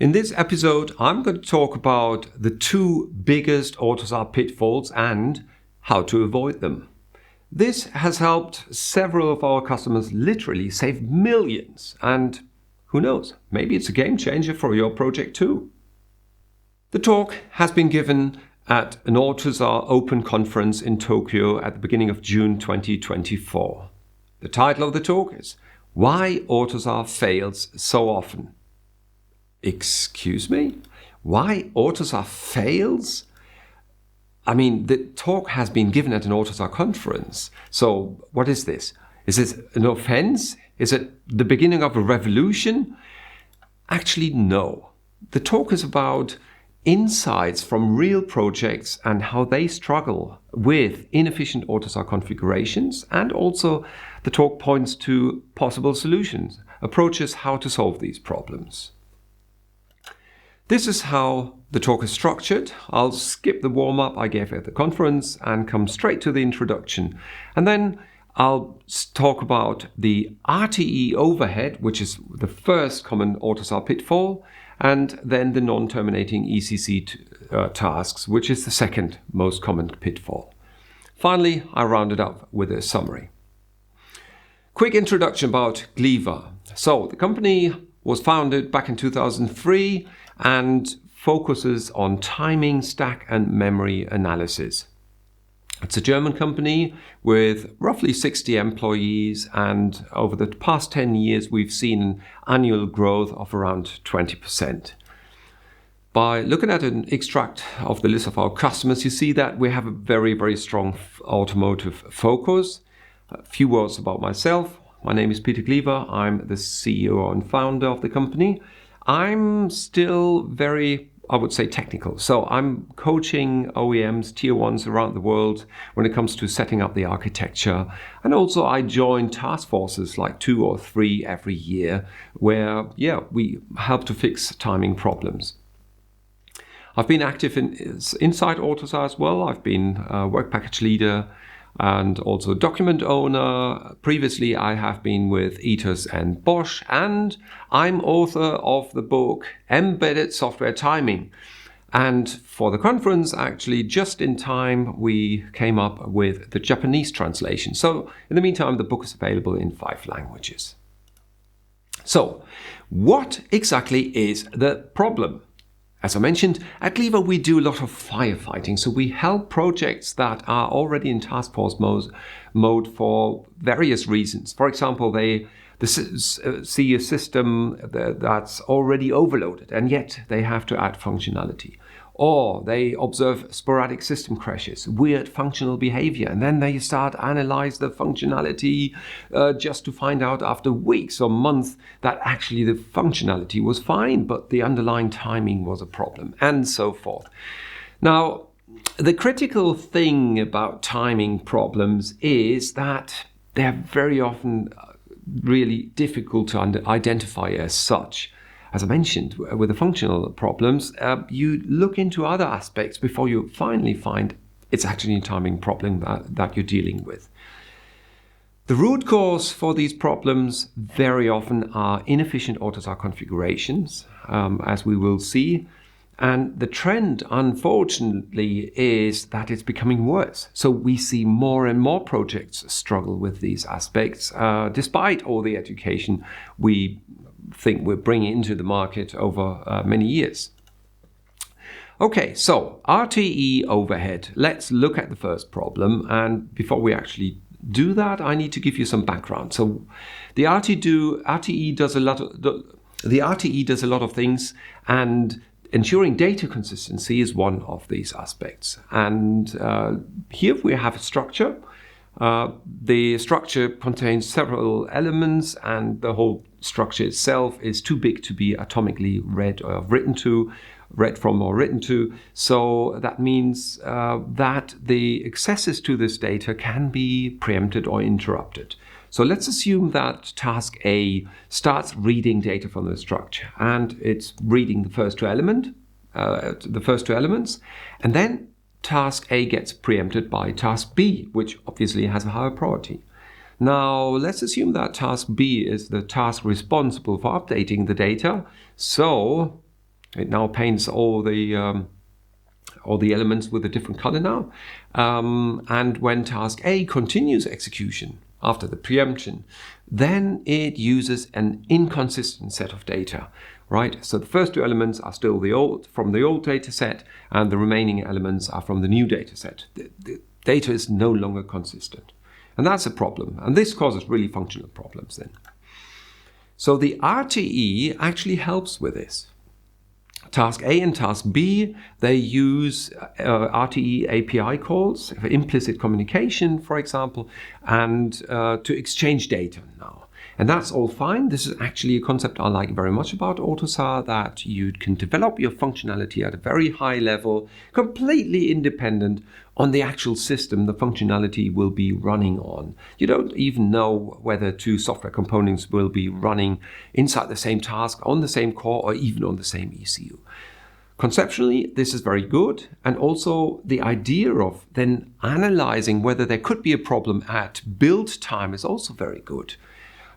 In this episode, I'm going to talk about the two biggest AUTOSAR pitfalls and how to avoid them. This has helped several of our customers literally save millions, and who knows, maybe it's a game changer for your project too. The talk has been given at an AUTOSAR Open conference in Tokyo at the beginning of June 2024. The title of the talk is Why AUTOSAR Fails So Often. Excuse me? Why AUTOSAR fails? I mean, the talk has been given at an AUTOSAR conference. So what is this? Is it an offense? Is it the beginning of a revolution? Actually, no. The talk is about insights from real projects and how they struggle with inefficient AUTOSAR configurations. And also the talk points to possible solutions, approaches how to solve these problems. This is how the talk is structured. I'll skip the warm-up I gave at the conference and come straight to the introduction. And then I'll talk about the RTE overhead, which is the first common AUTOSAR pitfall, and then the non-terminating ECC tasks, which is the second most common pitfall. Finally, I round it up with a summary. Quick introduction about Gliwa. So the company was founded back in 2003 and focuses on timing, stack and memory analysis. It's a German company with roughly 60 employees, and over the past 10 years we've seen an annual growth of around 20%. By looking at an extract of the list of our customers, you see that we have a very, very strong automotive focus. A few words about myself. My name is Peter Gliwa. I'm the CEO and founder of the company. I'm still very, I would say, technical. So I'm coaching OEMs, tier ones around the world when it comes to setting up the architecture. And also I join task forces like 2 or 3 every year where, we help to fix timing problems. I've been active inside AUTOSAR as well. I've been a work package leader and also document owner. Previously, I have been with Ethos and Bosch, and I'm author of the book Embedded Software Timing. And for the conference, actually, just in time, we came up with the Japanese translation. So in the meantime, the book is available in 5 languages. So what exactly is the problem? As I mentioned, at Gliwa we do a lot of firefighting, so we help projects that are already in task force mode for various reasons. For example, they see a system that's already overloaded and yet they have to add functionality. Or they observe sporadic system crashes, weird functional behavior, and then they start analyze the functionality just to find out after weeks or months that actually the functionality was fine, but the underlying timing was a problem, and so forth. Now, the critical thing about timing problems is that they're very often really difficult to identify as such. As I mentioned, with the functional problems, you look into other aspects before you finally find it's actually a timing problem that you're dealing with. The root cause for these problems very often are inefficient AUTOSAR configurations, as we will see. And the trend, unfortunately, is that it's becoming worse. So we see more and more projects struggle with these aspects, despite all the education we think we're bringing into the market over many years. Okay, so RTE overhead. Let's look at the first problem. And before we actually do that, I need to give you some background. So the RTE does a lot of things, and ensuring data consistency is one of these aspects. And here we have a structure. The structure contains several elements, and the whole structure itself is too big to be atomically read from or written to. So that means that the accesses to this data can be preempted or interrupted. So let's assume that task A starts reading data from the structure, and it's reading the first two elements, and then task A gets preempted by task B, which obviously has a higher priority. Now, let's assume that task B is the task responsible for updating the data. So It now paints all the elements with a different color now. And when task A continues execution after the preemption, then it uses an inconsistent set of data, right? So the first two elements are still from the old data set, and the remaining elements are from the new data set. The data is no longer consistent. And that's a problem. And this causes really functional problems then. So the RTE actually helps with this. Task A and Task B, they use RTE API calls for implicit communication, for example, and to exchange data now. And that's all fine. This is actually a concept I like very much about AUTOSAR, that you can develop your functionality at a very high level, completely independent on the actual system the functionality will be running on. You don't even know whether two software components will be running inside the same task, on the same core, or even on the same ECU. Conceptually, this is very good. And also the idea of then analyzing whether there could be a problem at build time is also very good,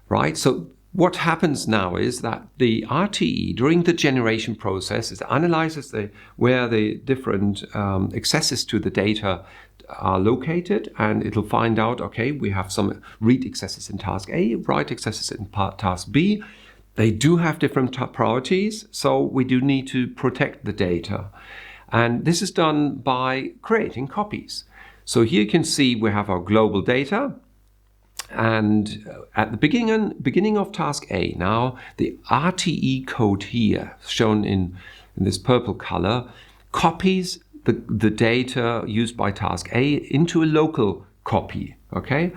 right? So what happens now is that the RTE, during the generation process, it analyzes where the different accesses to the data are located, and it'll find out, okay, we have some read accesses in task A, write accesses in task B. They do have different priorities, so we do need to protect the data. And this is done by creating copies. So here you can see we have our global data. And at the beginning of task A, now the RTE code here, shown in this purple color, copies the data used by task A into a local copy, okay?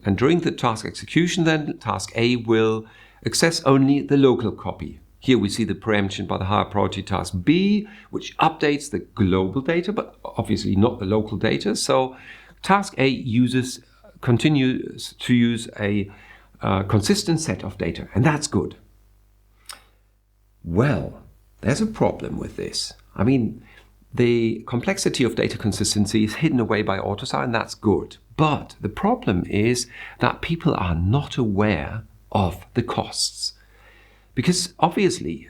And during the task execution then, task A will access only the local copy. Here we see the preemption by the higher priority task B, which updates the global data, but obviously not the local data. So task A continues to use a consistent set of data, and that's good. Well, there's a problem with this. I mean, the complexity of data consistency is hidden away by AUTOSAR, and that's good. But the problem is that people are not aware of the costs. Because obviously,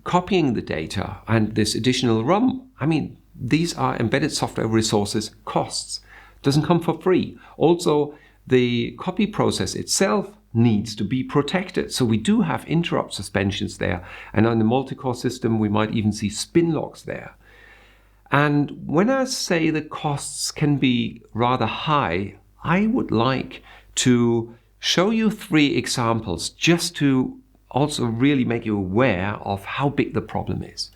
copying the data and this additional ROM, I mean, these are embedded software resources costs. Doesn't come for free. Also, the copy process itself needs to be protected. So we do have interrupt suspensions there. And on the multi-core system, we might even see spin locks there. And when I say the costs can be rather high, I would like to show you 3 examples just to also really make you aware of how big the problem is.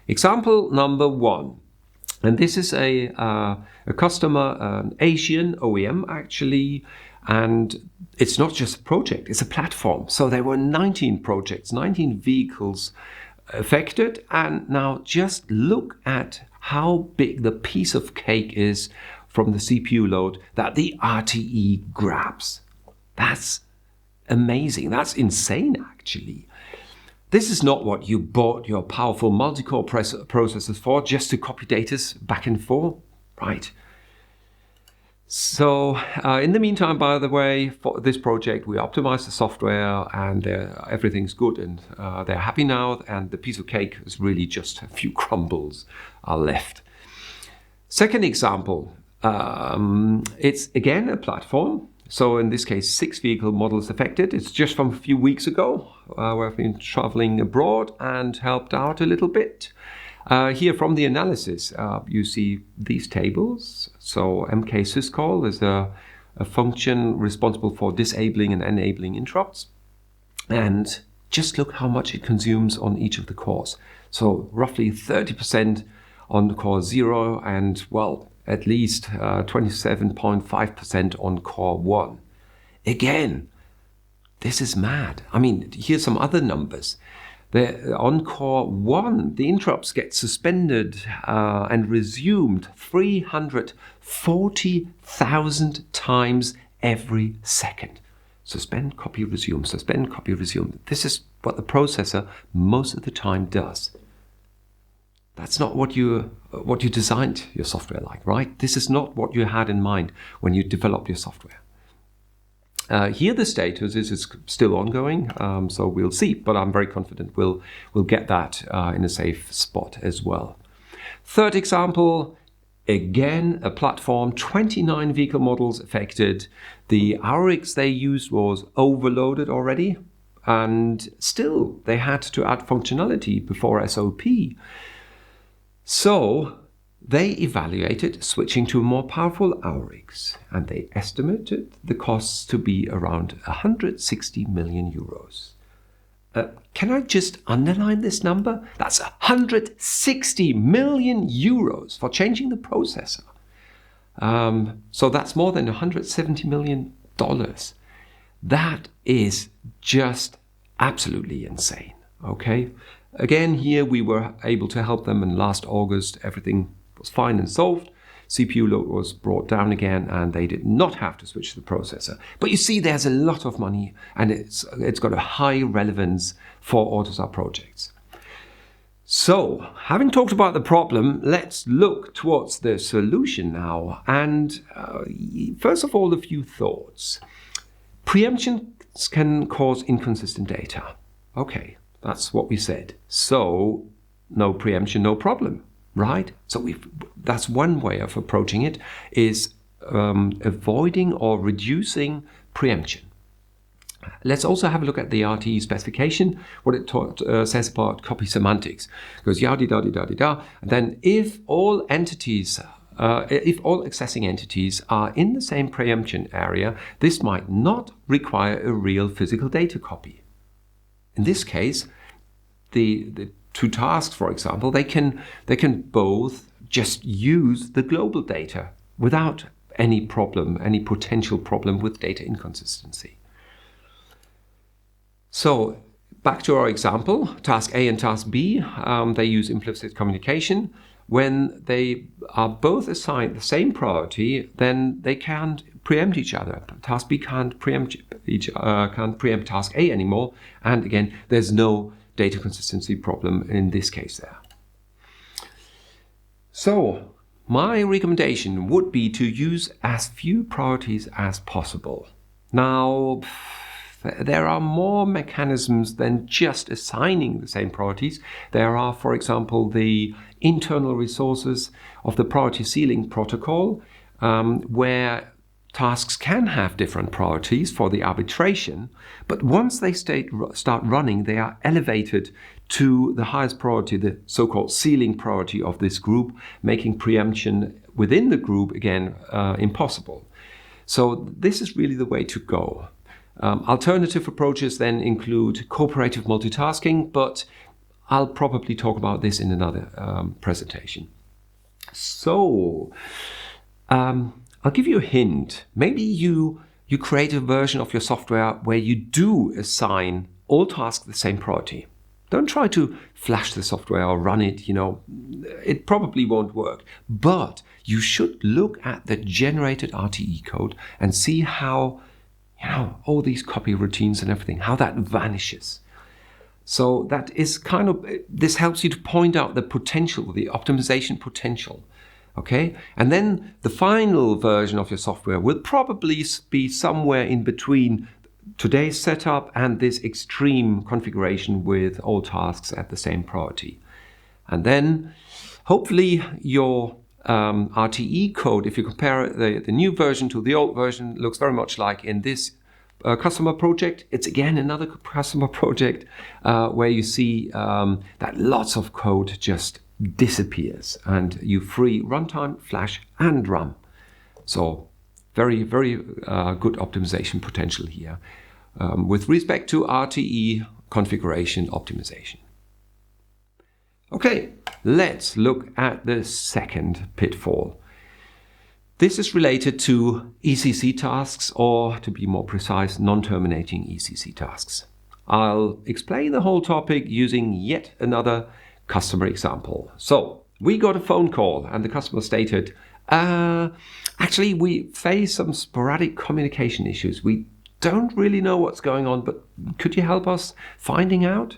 Example number 1. And this is a customer, an Asian OEM actually, and it's not just a project, it's a platform. So there were 19 projects, 19 vehicles affected, and now just look at how big the piece of cake is from the CPU load that the RTE grabs. That's amazing, that's insane actually. This is not what you bought your powerful multi-core processors for, just to copy data back and forth, right? So in the meantime, by the way, for this project, we optimized the software and everything's good, and they're happy now, and the piece of cake is really just a few crumbles are left. Second example, it's again a platform. So in this case, 6 vehicle models affected. It's just from a few weeks ago, where I've been traveling abroad and helped out a little bit. Here from the analysis, you see these tables. So mk-syscall is a function responsible for disabling and enabling interrupts. And just look how much it consumes on each of the cores. So roughly 30% on core 0 and, well, at least 27.5% on core 1. Again, this is mad. I mean, here's some other numbers. On core 1, the interrupts get suspended and resumed 340,000 times every second. Suspend, copy, resume, suspend, copy, resume. This is what the processor most of the time does. That's not what you designed your software like, right? This is not what you had in mind when you developed your software. Here the status is still ongoing, so we'll see, but I'm very confident we'll get that in a safe spot as well. Third example, again, a platform, 29 vehicle models affected. The AURIX they used was overloaded already, and still they had to add functionality before SOP. So they evaluated switching to a more powerful AURIX, and they estimated the costs to be around 160 million euros. Can I just underline this number? That's 160 million euros for changing the processor. So that's more than $170 million. That is just absolutely insane, okay? Again, here we were able to help them, and last August everything was fine and solved. CPU load was brought down again, and they did not have to switch the processor. But you see, there's a lot of money, and it's got a high relevance for AUTOSAR projects. So, having talked about the problem, let's look towards the solution now. And first of all, a few thoughts. Preemptions can cause inconsistent data. Okay, that's what we said. So, no preemption, no problem. Right? So that's one way of approaching it, is avoiding or reducing preemption. Let's also have a look at the RTE specification, what it says about copy semantics. It goes yada-da-da-da-da, and then if all entities, if all accessing entities are in the same preemption area, this might not require a real physical data copy. In this case, the two tasks, for example, they can both just use the global data without any problem, any potential problem with data inconsistency. So back to our example, task A and task B, they use implicit communication. When they are both assigned the same priority, then they can't preempt each other. Task B can't preempt task A anymore, and again, there's no data consistency problem in this case there. So my recommendation would be to use as few priorities as possible. Now, there are more mechanisms than just assigning the same priorities. There are, for example, the internal resources of the priority ceiling protocol, where tasks can have different priorities for the arbitration, but once they start running, they are elevated to the highest priority, the so-called ceiling priority of this group, making preemption within the group, again, impossible. So this is really the way to go. Alternative approaches then include cooperative multitasking, but I'll probably talk about this in another presentation. So, I'll give you a hint. Maybe you create a version of your software where you do assign all tasks the same priority. Don't try to flash the software or run it, it probably won't work. But you should look at the generated RTE code and see how, all these copy routines and everything, how that vanishes. So that is this helps you to point out the potential, the optimization potential. Okay, and then the final version of your software will probably be somewhere in between today's setup and this extreme configuration with all tasks at the same priority. And then hopefully your RTE code, if you compare the new version to the old version, looks very much like in this customer project. It's again another customer project where you see that lots of code just disappears and you free runtime, flash and RAM. So very, very good optimization potential here with respect to RTE configuration optimization. Okay, let's look at the second pitfall. This is related to ECC tasks, or to be more precise, non-terminating ECC tasks. I'll explain the whole topic using yet another customer example. So we got a phone call and the customer stated, actually we face some sporadic communication issues. We don't really know what's going on, but could you help us finding out?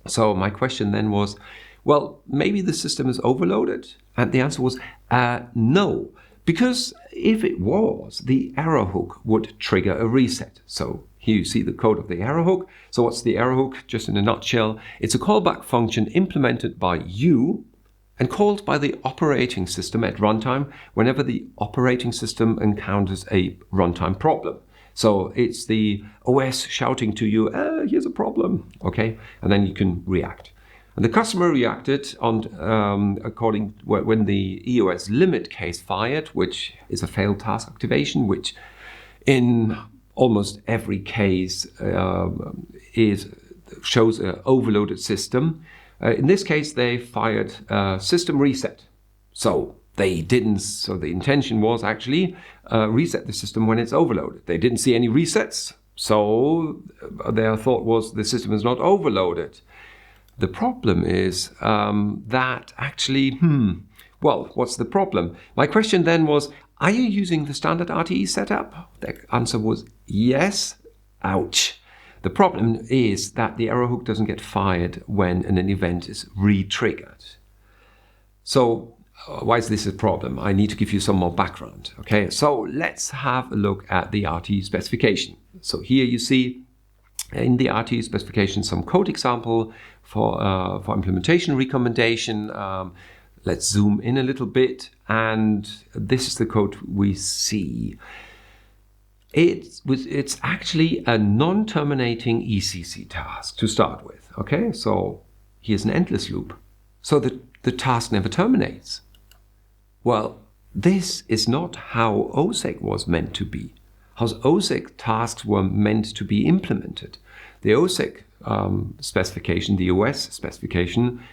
So my question then was, well, maybe the system is overloaded? And the answer was, no, Because if it was, the error hook would trigger a reset. So here you see the code of the error hook. So what's the error hook? Just in a nutshell, it's a callback function implemented by you and called by the operating system at runtime whenever the operating system encounters a runtime problem. So it's the OS shouting to you, here's a problem, okay? And then you can react. And the customer reacted on when the EOS limit case fired, which is a failed task activation, which in almost every case shows an overloaded system. In this case, they fired system reset. So they didn't. So the intention was actually reset the system when it's overloaded. They didn't see any resets, so their thought was the system is not overloaded. The problem is that actually, well, what's the problem? My question then was, are you using the standard RTE setup? The answer was yes. Ouch. The problem is that the error hook doesn't get fired when an event is re-triggered. So why is this a problem? I need to give you some more background. Okay, so let's have a look at the RTE specification. So here you see in the RTE specification some code example for implementation recommendation. Let's zoom in a little bit, and this is the code we see. It's actually a non-terminating ECC task to start with. Okay, so here's an endless loop. So the task never terminates. Well, this is not how OSEC was meant to be. How OSEC tasks were meant to be implemented. The OSEC specification, the OS specification,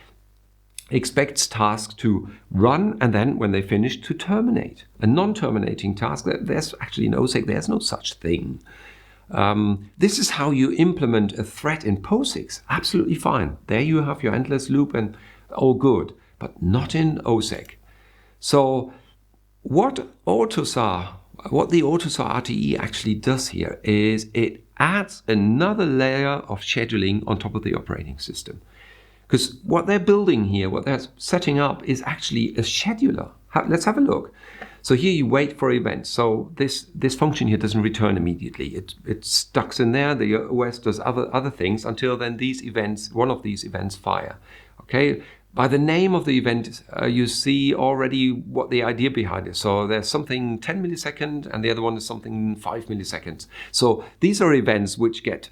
expects tasks to run and then, when they finish, to terminate. A non-terminating task, there's actually in OSEC, there's no such thing. This is how you implement a thread in POSIX. Absolutely fine. There you have your endless loop and all good, but not in OSEC. So what the AUTOSAR RTE actually does here is it adds another layer of scheduling on top of the operating system. Because what they're building here, what they're setting up is actually a scheduler. Let's have a look. So here you wait for events. So this function here doesn't return immediately. It stucks in there. The OS does other things until then one of these events fire. Okay. By the name of the event, you see already what the idea behind it. So there's something 10 milliseconds and the other one is something 5 milliseconds. So these are events which get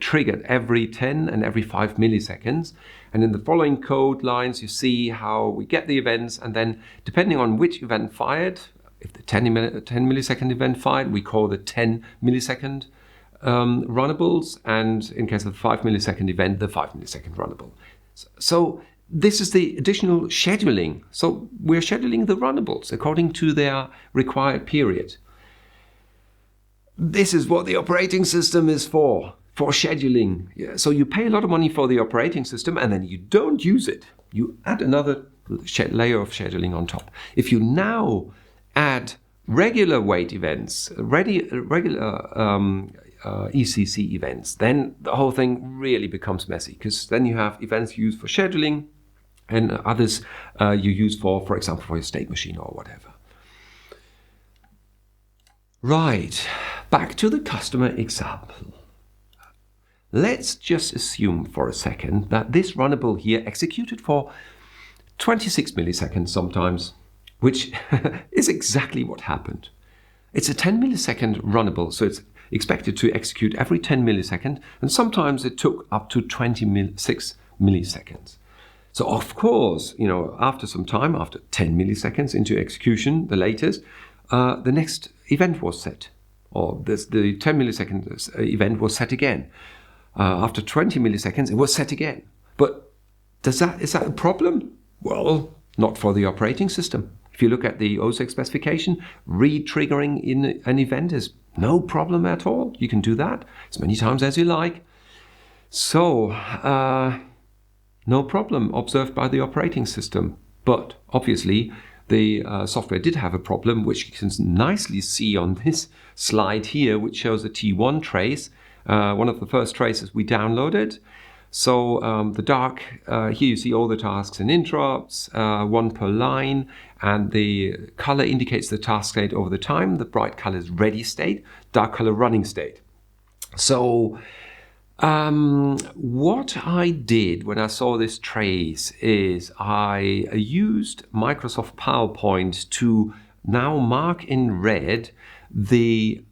triggered every 10 and every 5 milliseconds. And in the following code lines, you see how we get the events. And then depending on which event fired, if the 10 millisecond event fired, we call the 10 millisecond runnables. And in case of the 5 millisecond event, the 5 millisecond runnable. So this is the additional scheduling. So we're scheduling the runnables according to their required period. This is what the operating system is for scheduling. Yeah, so you pay a lot of money for the operating system and then you don't use it. You add another layer of scheduling on top. If you now add regular wait events, regular ECC events, then the whole thing really becomes messy, because then you have events used for scheduling and others you use for example, for your state machine or whatever. Right, back to the customer example. Let's just assume for a second that this runnable here executed for 26 milliseconds sometimes, which is exactly what happened. It's a 10 millisecond runnable, so it's expected to execute every 10 milliseconds, and sometimes it took up to 26 milliseconds. So of course, after some time, after 10 milliseconds into execution, the latest, the next event was set, or the 10 millisecond event was set again. After 20 milliseconds, it was set again. But is that a problem? Well, not for the operating system. If you look at the OSEC specification, re-triggering in an event is no problem at all. You can do that as many times as you like. So, no problem observed by the operating system. But obviously, the software did have a problem, which you can nicely see on this slide here, which shows a T1 trace, one of the first traces we downloaded. So the dark, here you see all the tasks and interrupts, one per line, and the color indicates the task state over the time. The bright color is ready state, dark color running state. So what I did when I saw this trace is I used Microsoft PowerPoint to now mark in red the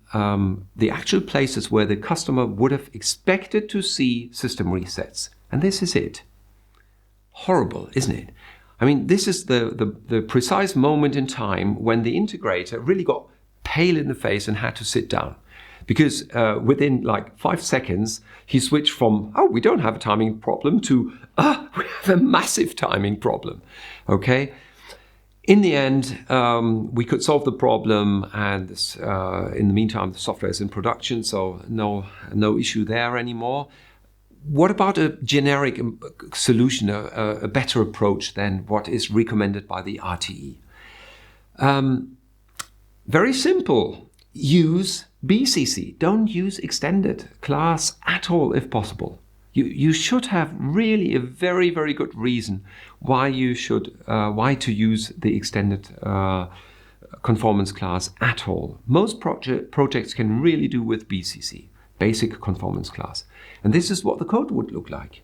actual places where the customer would have expected to see system resets. And this is it. Horrible, isn't it? I mean, this is the precise moment in time when the integrator really got pale in the face and had to sit down. Because within like 5 seconds, he switched from, oh, we don't have a timing problem to, we have a massive timing problem. Okay. In the end, we could solve the problem, and in the meantime, the software is in production, so no issue there anymore. What about a generic solution, a better approach than what is recommended by the RTE? Very simple. Use BCC. Don't use extended class at all if possible. You should have really a very, very good reason why to use the extended conformance class at all. Most projects can really do with BCC, basic conformance class. And this is what the code would look like.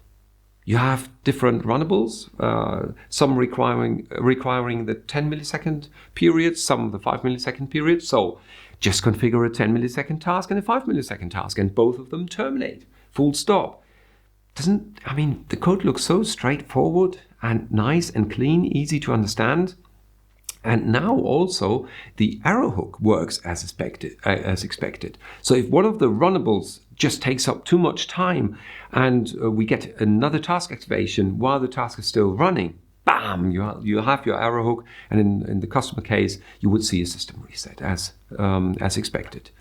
You have different runnables, some requiring the 10 millisecond period, some the 5 millisecond period. So just configure a 10 millisecond task and a 5 millisecond task, and both of them terminate. Full stop. The code looks so straightforward and nice and clean, easy to understand. And now also the arrow hook works as expected. So if one of the runnables just takes up too much time and we get another task activation while the task is still running, bam, you have your arrow hook, and in the customer case, you would see a system reset as expected.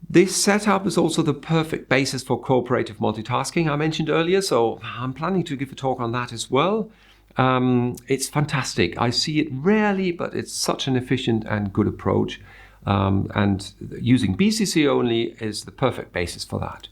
This setup is also the perfect basis for cooperative multitasking I mentioned earlier, so I'm planning to give a talk on that as well. It's fantastic. I see it rarely, but it's such an efficient and good approach. And using BCC only is the perfect basis for that.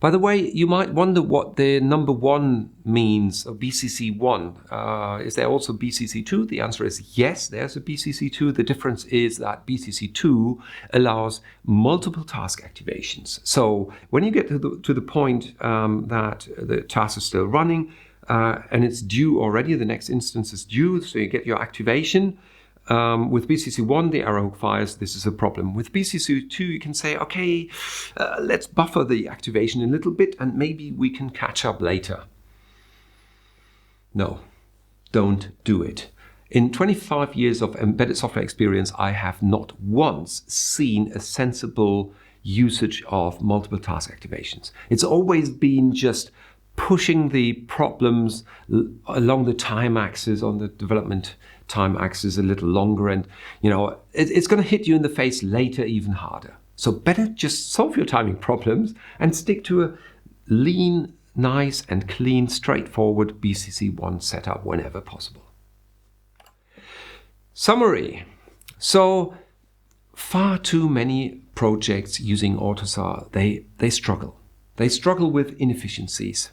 By the way, you might wonder what the number 1 means of BCC1. Is there also BCC2? The answer is yes, there's a BCC2. The difference is that BCC2 allows multiple task activations. So when you get to the point that the task is still running and it's due already, the next instance is due, so you get your activation. With BCC1, the arrow hook fires. This is a problem. With BCC2, you can say, okay, let's buffer the activation a little bit and maybe we can catch up later. No, don't do it. In 25 years of embedded software experience, I have not once seen a sensible usage of multiple task activations. It's always been just pushing the problems along the time axis, on the development time axis a little longer, and it's going to hit you in the face later even harder. So better just solve your timing problems and stick to a lean, nice and clean, straightforward BCC1 setup whenever possible. Summary. So far too many projects using AUTOSAR, they struggle. They struggle with inefficiencies,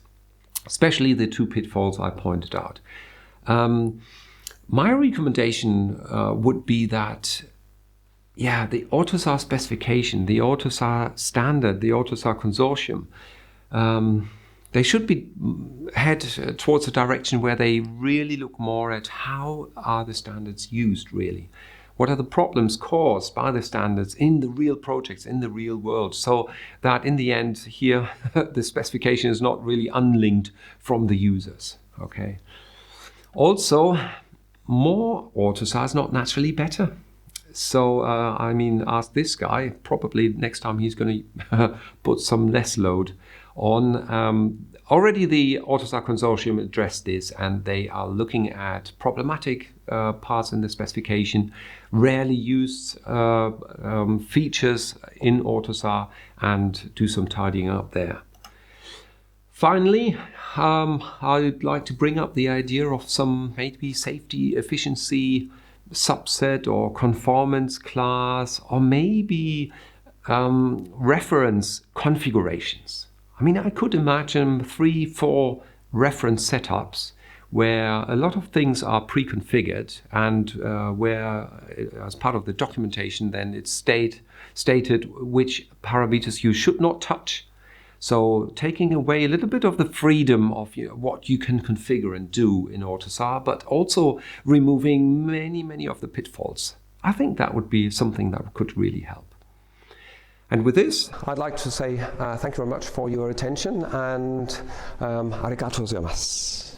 especially the 2 pitfalls I pointed out. My recommendation would be that, the AUTOSAR specification, the AUTOSAR standard, the AUTOSAR consortium, they should head towards a direction where they really look more at how are the standards used really. What are the problems caused by the standards in the real projects, in the real world, so that in the end here the specification is not really unlinked from the users. Okay. Also, more AUTOSAR is not naturally better. So, ask this guy, probably next time he's going to put some less load on. Already the AUTOSAR consortium addressed this, and they are looking at problematic parts in the specification, rarely used features in AUTOSAR, and do some tidying up there. Finally, I'd like to bring up the idea of some maybe safety efficiency subset or conformance class, or maybe reference configurations. I mean, I could imagine 3, 4 reference setups where a lot of things are pre-configured and where, as part of the documentation, then it's stated which parameters you should not touch. So taking away a little bit of the freedom of what you can configure and do in AUTOSAR, but also removing many of the pitfalls. I think that would be something that could really help. And with this, I'd like to say thank you very much for your attention and arigatou gozaimasu.